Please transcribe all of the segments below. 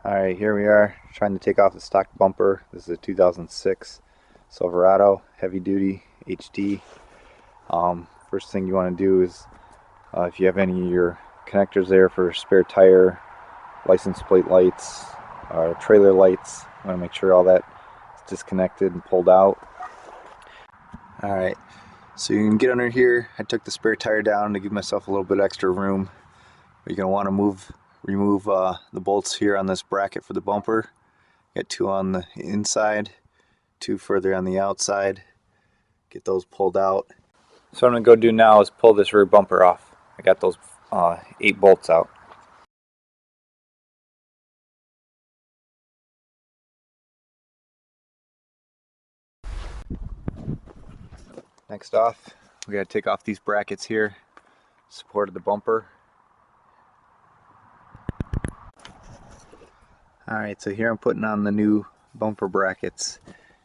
Alright, here we are trying to take off the stock bumper. This is a 2006 Silverado heavy duty HD. First thing you want to do is if you have any of your connectors there for spare tire, license plate lights, trailer lights, you want to make sure all that is disconnected and pulled out. Alright, so you can get under here. I took the spare tire down to give myself a little bit extra room. You're going to want to remove the bolts here on this bracket for the bumper. Got two on the inside, two further on the outside. Get those pulled out. So what I'm going to go do now is pull this rear bumper off. I got those 8 bolts out. Next off, we got to take off these brackets here, support of the bumper. Alright, so here I'm putting on the new bumper brackets.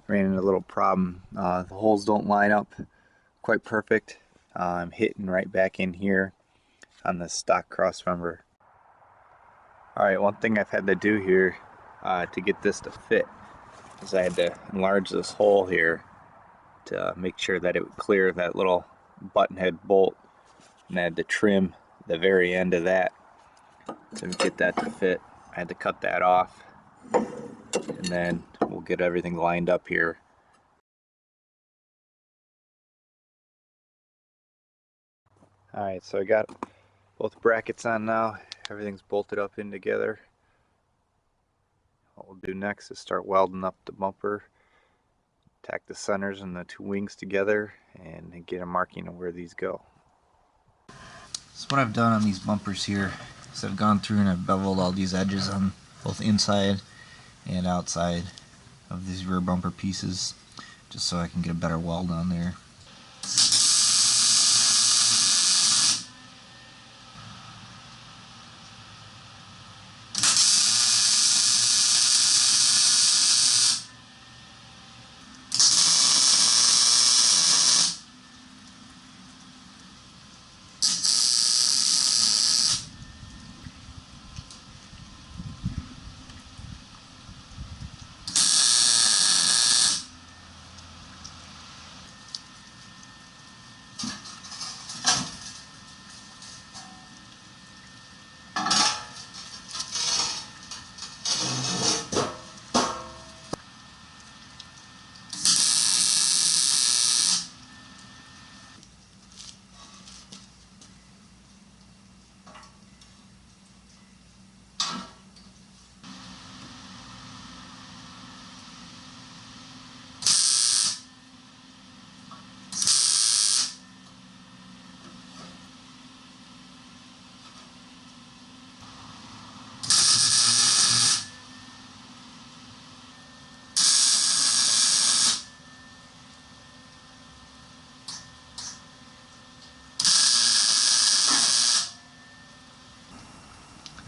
Ran into a little problem. The holes don't line up quite perfect. I'm hitting right back in here on the stock crossmember. Alright, one thing I've had to do here to get this to fit is I had to enlarge this hole here to make sure that it would clear that little button head bolt, and I had to trim the very end of that to get that to fit. I had to cut that off, and then we'll get everything lined up here. Alright, so I got both brackets on now. Everything's bolted up in together. What we'll do next is start welding up the bumper, tack the centers and the 2 wings together, and get a marking of where these go. So what I've done on these bumpers here is I've gone through and I've beveled all these edges on both inside and outside of these rear bumper pieces, just so I can get a better weld on there.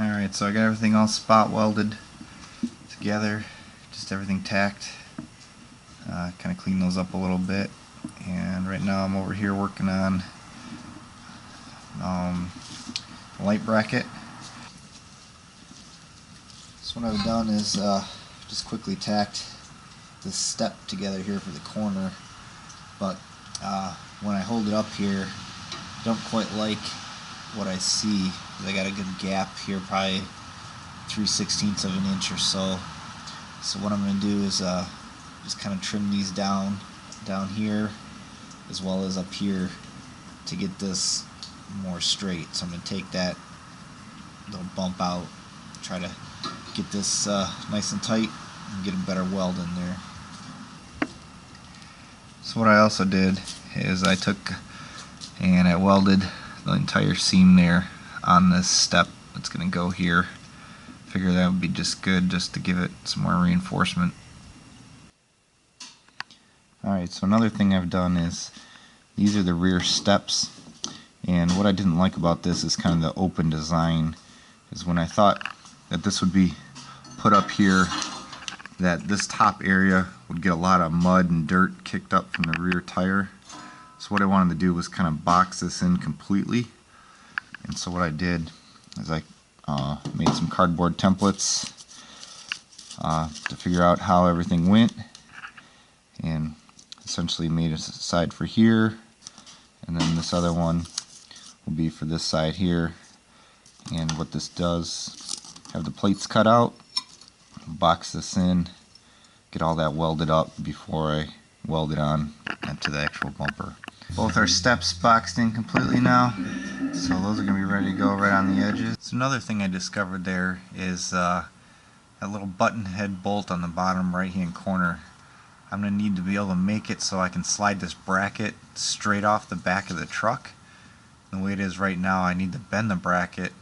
Alright, so I got everything all spot welded together, just everything tacked. Kind of clean those up a little bit, and right now I'm over here working on the light bracket. So what I've done is just quickly tacked this step together here for the corner, but when I hold it up here, I don't quite like what I see. I got a good gap here, probably 3/16 of an inch or so. So what I'm going to do is just kind of trim these down here as well as up here to get this more straight. So I'm going to take that little bump out, try to get this nice and tight and get a better weld in there. So what I also did is I took and I welded the entire seam there on this step that's going to go here. Figure that would be just good, just to give it some more reinforcement. Alright, so another thing I've done is these are the rear steps, and what I didn't like about this is kind of the open design, is when I thought that this would be put up here, that this top area would get a lot of mud and dirt kicked up from the rear tire. So what I wanted to do was kind of box this in completely, and so what I did is I made some cardboard templates to figure out how everything went, and essentially made a side for here, and then this other one will be for this side here. And what this does, have the plates cut out, box this in, get all that welded up before I weld it on to the actual bumper. Both our steps boxed in completely now, so those are going to be ready to go right on the edges. So another thing I discovered there is that little button head bolt on the bottom right hand corner. I'm going to need to be able to make it so I can slide this bracket straight off the back of the truck. The way it is right now, I need to bend the bracket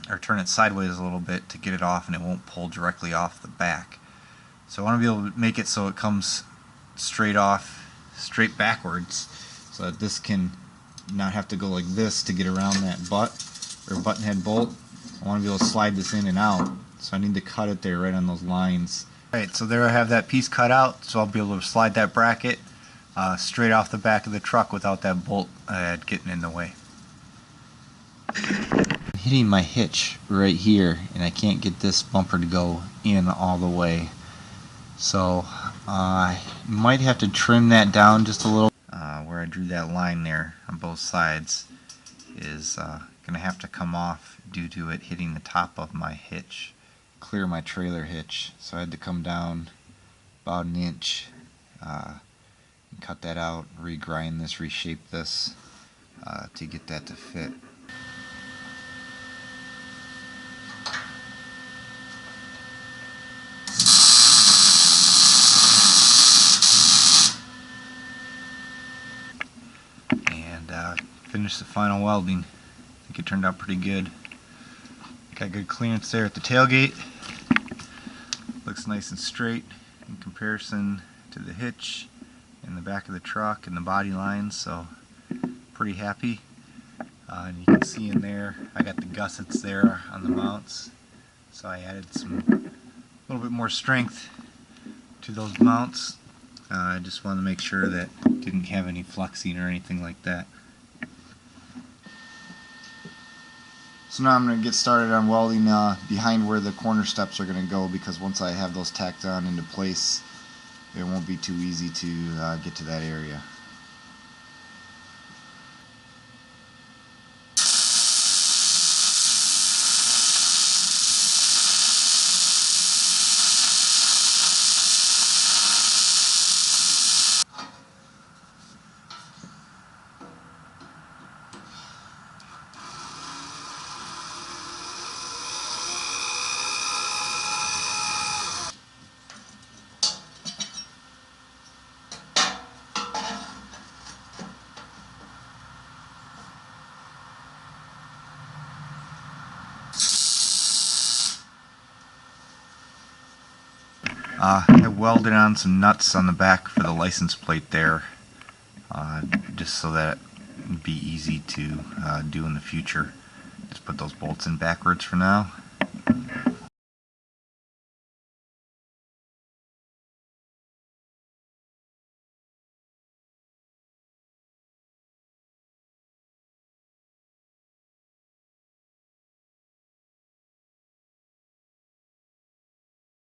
or turn it sideways a little bit to get it off, and it won't pull directly off the back. So I want to be able to make it so it comes straight backwards, so that this can not have to go like this to get around that button head bolt. I want to be able to slide this in and out, so I need to cut it there right on those lines. Alright, so there I have that piece cut out, so I'll be able to slide that bracket straight off the back of the truck without that bolt getting in the way. I'm hitting my hitch right here, and I can't get this bumper to go in all the way, so I might have to trim that down just a little. Where I drew that line there on both sides is going to have to come off due to it hitting the top of my hitch. Clear my trailer hitch, so I had to come down about an inch and cut that out, regrind this, reshape this to get that to fit. Finished the final welding. I think it turned out pretty good. Got good clearance there at the tailgate. Looks nice and straight in comparison to the hitch and the back of the truck and the body lines, so pretty happy. And you can see in there I got the gussets there on the mounts, so I added a little bit more strength to those mounts. I just wanted to make sure that it didn't have any flexing or anything like that. So now I'm going to get started on welding behind where the corner steps are going to go, because once I have those tacked on into place, it won't be too easy to get to that area. I welded on some nuts on the back for the license plate there, just so that it would be easy to do in the future. Just put those bolts in backwards for now.